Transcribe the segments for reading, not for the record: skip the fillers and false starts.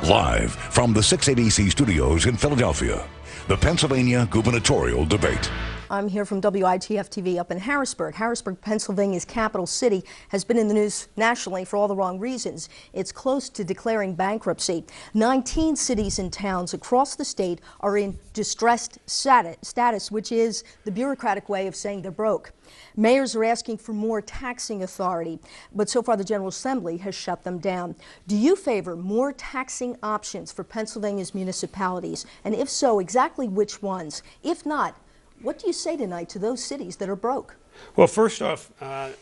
Live from the 680C studios in Philadelphia, the Pennsylvania gubernatorial debate. I'm here from witf-TV up in Harrisburg. Harrisburg, Pennsylvania's capital city, has been in the news nationally for all the wrong reasons. It's close to declaring bankruptcy. 19 cities and towns across the state are in distressed status, which is the bureaucratic way of saying they're broke. Mayors are asking for more taxing authority, but so far the General Assembly has shut them down. Do you favor more taxing options for Pennsylvania's municipalities? And if so, exactly which ones? If not, what do you say tonight to those cities that are broke? Well, first off,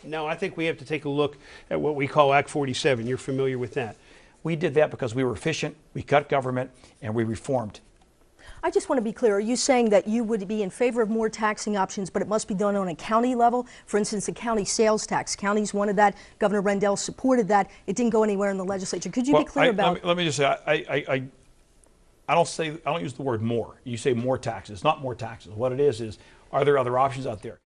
now I think we have to take a look at what we call Act 47. You're familiar with that. We did that because we were efficient, we cut government, and we reformed. I just want to be clear. Are you saying that you would be in favor of more taxing options, but it must be done on a county level? For instance, the county sales tax. Counties wanted that. Governor Rendell supported that. It didn't go anywhere in the legislature. Could you be clear about? Let me just say, I don't use the word more. You say more taxes, not more taxes. What it is are there other options out there?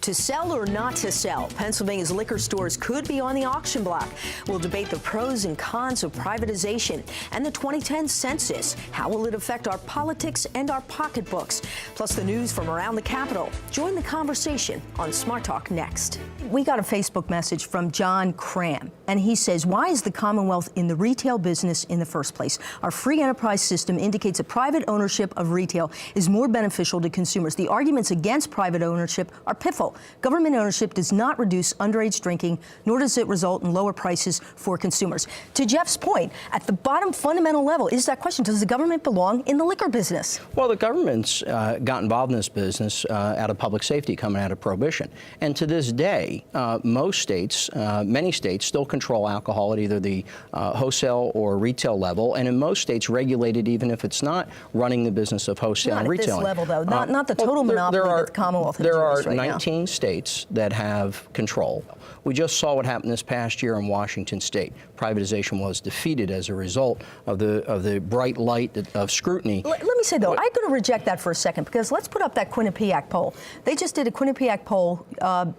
To sell or not to sell, Pennsylvania's liquor stores could be on the auction block. We'll debate the pros and cons of privatization and the 2010 census. How will it affect our politics and our pocketbooks? Plus the news from around the Capitol. Join the conversation on Smart Talk next. We got a Facebook message from John Cram, and he says, why is the Commonwealth in the retail business in the first place? Our free enterprise system indicates that private ownership of retail is more beneficial to consumers. The arguments against private ownership are pitiful. Government ownership does not reduce underage drinking, nor does it result in lower prices for consumers. To Jeff's point, at the bottom fundamental level is that question, does the government belong in the liquor business? Well, the government's got involved in this business out of public safety, coming out of prohibition. And to this day, most states, many states still control alcohol at either the wholesale or retail level, and in most states regulated even if it's not running the business of wholesale and retailing. Not at this level, though. Not the total monopoly that the Commonwealth has. There are right 19 states that have control. We just saw what happened this past year in Washington State. Privatization was defeated as a result of the bright light of scrutiny. Let me say, though, I'm going to reject that for a second, because let's put up that Quinnipiac poll. They just did a Quinnipiac poll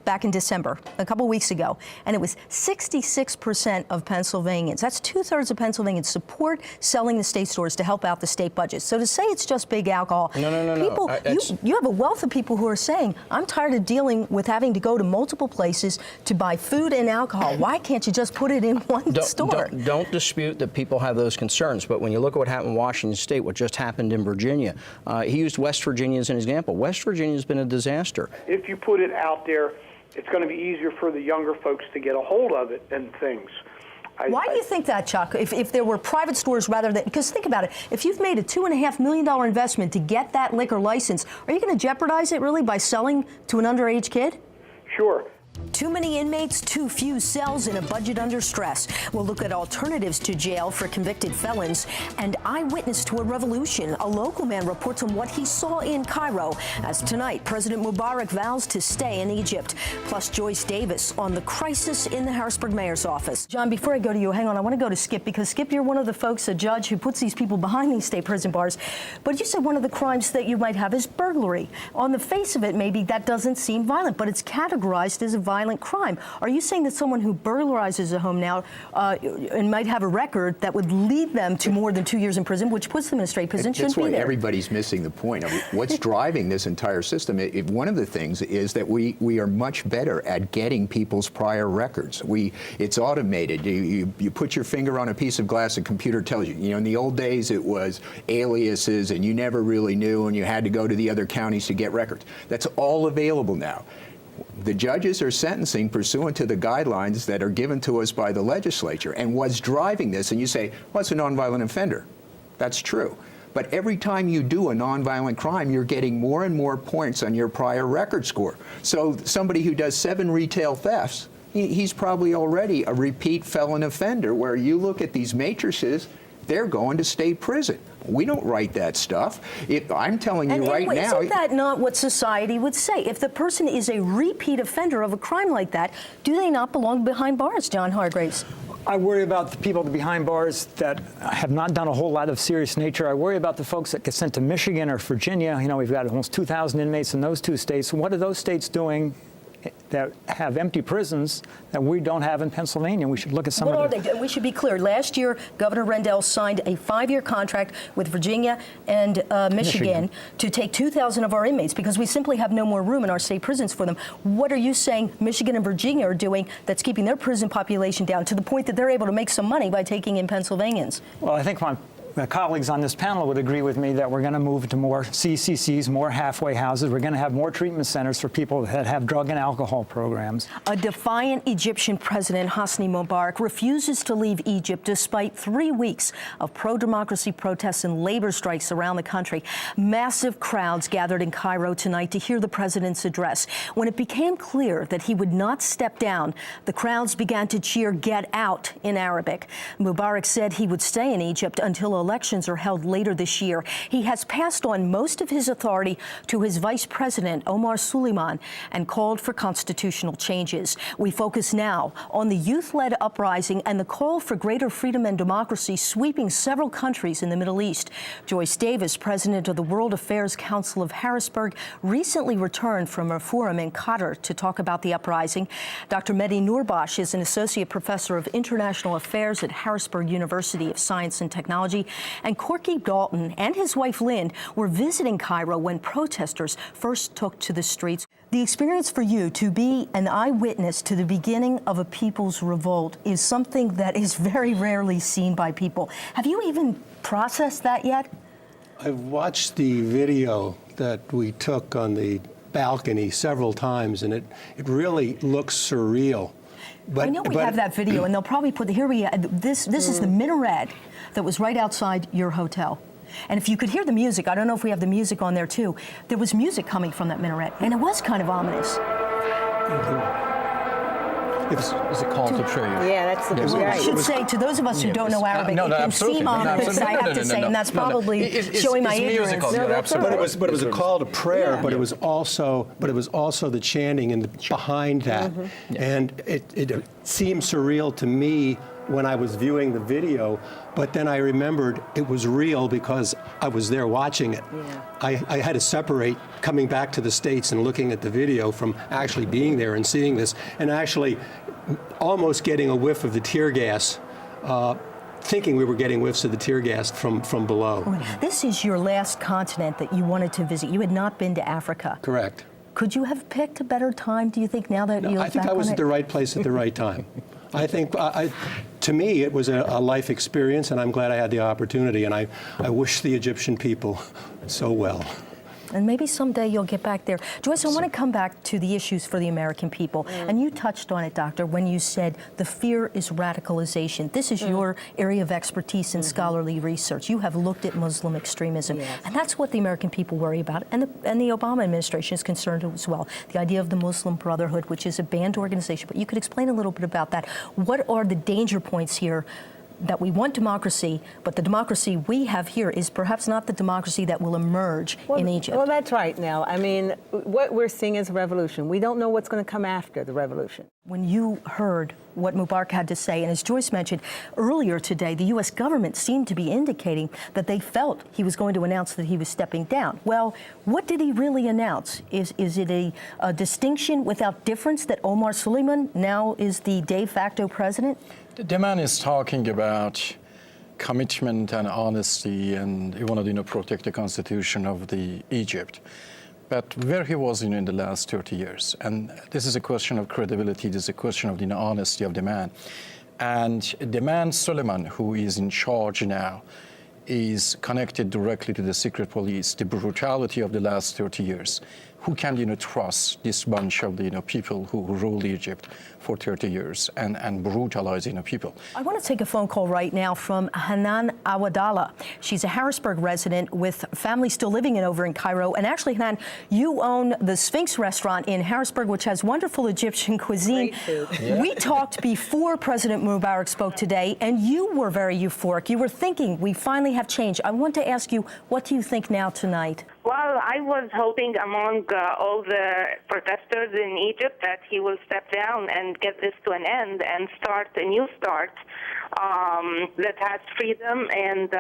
back in December, a couple weeks ago, and it was 66% of Pennsylvanians, that's 2/3 of Pennsylvanians, support selling the state stores to help out the state budget. So to say it's just big alcohol, people, you have a wealth of people who are saying, I'm tired of dealing with having to go to multiple places to buy food and alcohol. Why can't you just put it in one store? Don't dispute that people have those concerns, but when you look at what happened in Washington State, what just happened in Virginia, he used West Virginia as an example. West Virginia has been a disaster. If you put it out there, it's going to be easier for the younger folks to get a hold of it and things. Why do you think that, Chuck? If there were private stores rather than, because think about it, if you've made a $2.5 million investment to get that liquor license, are you going to jeopardize it really by selling to an underage kid? Sure. Too many inmates, too few cells, in a budget under stress. We'll look at alternatives to jail for convicted felons. And eyewitness to a revolution. A local man reports on what he saw in Cairo. As tonight, President Mubarak vows to stay in Egypt. Plus Joyce Davis on the crisis in the Harrisburg mayor's office. John, before I go to you, hang on, I want to go to Skip, because Skip, you're one of the folks, a judge who puts these people behind these state prison bars. But you said one of the crimes that you might have is burglary. On the face of it, maybe that doesn't seem violent, but it's categorized as a violent crime. Are you saying that someone who burglarizes a home now and might have a record that would lead them to more than 2 years in prison, which puts them in a straight prison, shouldn't be there? That's why everybody's missing the point. I mean, what's driving this entire system? One of the things is that we are much better at getting people's prior records. It's automated. You put your finger on a piece of glass, a computer tells you. You know, in the old days, it was aliases, and you never really knew, and you had to go to the other counties to get records. That's all available now. The judges are sentencing pursuant to the guidelines that are given to us by the legislature. And what's driving this, and you say, well, it's a nonviolent offender. That's true. But every time you do a nonviolent crime, you're getting more and more points on your prior record score. So somebody who does 7 retail thefts, he's probably already a repeat felon offender, where you look at these matrices, they're going to state prison. We don't write that stuff. I'm telling you right now. Isn't that not what society would say? If the person is a repeat offender of a crime like that, do they not belong behind bars, John Hargraves? I worry about the people behind bars that have not done a whole lot of serious nature. I worry about the folks that get sent to Michigan or Virginia. You know, we've got almost 2,000 inmates in those two states. What are those states doing that have empty prisons that we don't have in Pennsylvania. We should look at some What of are the... they? We should be clear. Last year, Governor Rendell signed a 5-year contract with Virginia and Michigan to take 2,000 of our inmates because we simply have no more room in our state prisons for them. What are you saying Michigan and Virginia are doing that's keeping their prison population down to the point that they're able to make some money by taking in Pennsylvanians? Well, I think my colleagues on this panel would agree with me that we're going to move to more CCCs, more halfway houses. We're going to have more treatment centers for people that have drug and alcohol programs. A defiant Egyptian president, Hosni Mubarak, refuses to leave Egypt despite 3 weeks of pro-democracy protests and labor strikes around the country. Massive crowds gathered in Cairo tonight to hear the president's address. When it became clear that he would not step down, the crowds began to cheer "Get out" in Arabic. Mubarak said he would stay in Egypt until elections are held later this year. He has passed on most of his authority to his vice president, Omar Suleiman, and called for constitutional changes. We focus now on the youth-led uprising and the call for greater freedom and democracy sweeping several countries in the Middle East. Joyce Davis, president of the World Affairs Council of Harrisburg, recently returned from a forum in Qatar to talk about the uprising. Dr. Mehdi Noorbakhsh is an associate professor of international affairs at Harrisburg University of Science and Technology. And Corky Dalton and his wife Lynn were visiting Cairo when protesters first took to the streets. The experience for you to be an eyewitness to the beginning of a people's revolt is something that is very rarely seen by people. Have you even processed that yet? I've watched the video that we took on the balcony several times, and it really looks surreal. But, I know we have that video, and they'll probably put this is the minaret that was right outside your hotel. And if you could hear the music, I don't know if we have the music on there too, there was music coming from that minaret, and it was kind of ominous. It's a call to prayer. Yeah, that's the I should say, to those of us who don't know Arabic, it can seem ominous, I have to say, and that's probably showing my ignorance. But it was a call to prayer, but it was also the chanting and behind that. And it seemed surreal to me when I was viewing the video, but then I remembered it was real because I was there watching it. I had to separate coming back to the States and looking at the video from actually being there and seeing this, and actually almost getting a whiff of the tear gas, thinking we were getting whiffs of the tear gas from below. This is your last continent that you wanted to visit. You had not been to Africa. Correct. Could you have picked a better time, do you think, now that you're back on it? I think I was at the right place at the right time. I think, to me, it was a life experience, and I'm glad I had the opportunity, and I wish the Egyptian people so well. And maybe someday you'll get back there. Joyce, I want to come back to the issues for the American people. And you touched on it, Doctor, when you said the fear is radicalization. This is your area of expertise in scholarly research. You have looked at Muslim extremism. And that's what the American people worry about. And the Obama administration is concerned as well. The idea of the Muslim Brotherhood, which is a banned organization. But you could explain a little bit about that. What are the danger points here? That we want democracy, but the democracy we have here is perhaps not the democracy that will emerge in Egypt. Well, that's right, Nell. I mean, what we're seeing is a revolution. We don't know what's going to come after the revolution. When you heard what Mubarak had to say, and as Joyce mentioned earlier today, the U.S. government seemed to be indicating that they felt he was going to announce that he was stepping down. Well, what did he really announce? Is it a distinction without difference that Omar Suleiman now is the de facto president? The man is talking about commitment and honesty, and he wanted to protect the constitution of the Egypt. But where he was in the last 30 years, and this is a question of credibility, this is a question of the honesty of the man. And the man, Suleiman, who is in charge now, is connected directly to the secret police, the brutality of the last 30 years. Who can trust this bunch of people who ruled Egypt for 30 years and brutalize people? I want to take a phone call right now from Hanan Awadallah. She's a Harrisburg resident with family still living over in Cairo. And actually, Hanan, you own the Sphinx restaurant in Harrisburg, which has wonderful Egyptian cuisine. Great food. We talked before President Mubarak spoke today, and you were very euphoric. You were thinking, we finally have change. I want to ask you, what do you think now tonight? Well, I was hoping among all the protesters in Egypt that he will step down and get this to an end and start a new start that has freedom and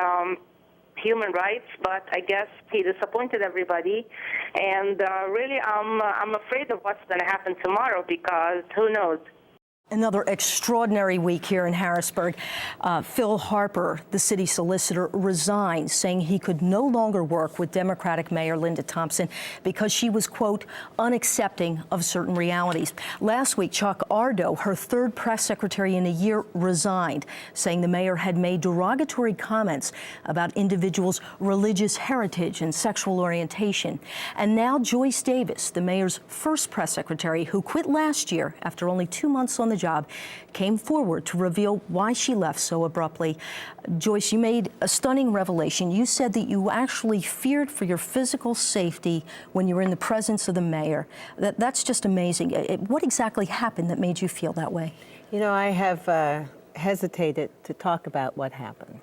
human rights, but I guess he disappointed everybody. And really, I'm afraid of what's going to happen tomorrow, because who knows? Another extraordinary week here in Harrisburg. Phil Harper, the city solicitor, resigned, saying he could no longer work with Democratic Mayor Linda Thompson because she was, quote, unaccepting of certain realities. Last week, Chuck Ardo, her third press secretary in a year, resigned, saying the mayor had made derogatory comments about individuals' religious heritage and sexual orientation. And now Joyce Davis, the mayor's first press secretary, who quit last year after only 2 months on the job, came forward to reveal why she left so abruptly. Joyce, you made a stunning revelation. You said that you actually feared for your physical safety when you were in the presence of the mayor. That's just amazing. What exactly happened that made you feel that way? You know, I have hesitated to talk about what happened,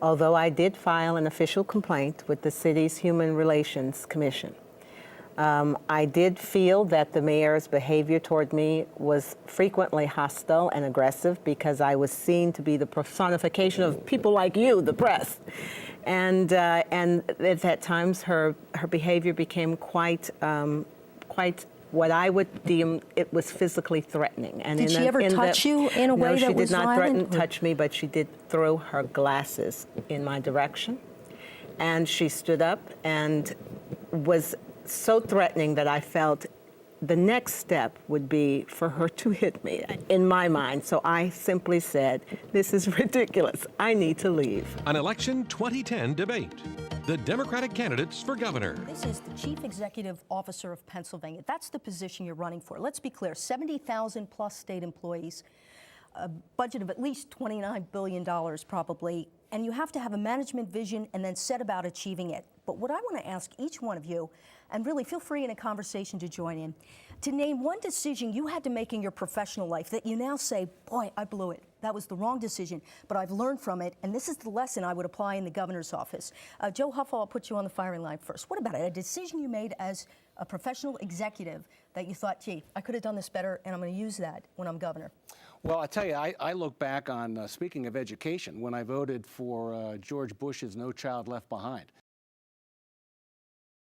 although I did file an official complaint with the city's Human Relations Commission. I did feel that the mayor's behavior toward me was frequently hostile and aggressive because I was seen to be the personification of people like you, the press. And at times her behavior became quite what I would deem it was physically threatening. And did she ever touch you in a way that was violent? No, she did not threaten to touch me, but she did throw her glasses in my direction. And she stood up and was so threatening that I felt the next step would be for her to hit me, in my mind. So I simply said, this is ridiculous. I need to leave. An election 2010 debate. The Democratic candidates for governor. This is the Chief Executive Officer of Pennsylvania. That's the position you're running for. Let's be clear, 70,000 plus state employees, a budget of at least $29 billion probably, and you have to have a management vision and then set about achieving it. But what I want to ask each one of you, and really feel free in a conversation to join in, to name one decision you had to make in your professional life that you now say, boy, I blew it. That was the wrong decision, but I've learned from it, and this is the lesson I would apply in the governor's office. Joe Huffle, I'll put you on the firing line first. What about it? A decision you made as a professional executive that you thought, gee, I could have done this better, and I'm going to use that when I'm governor. Well, I tell you, I look back on, speaking of education, when I voted for George Bush's No Child Left Behind.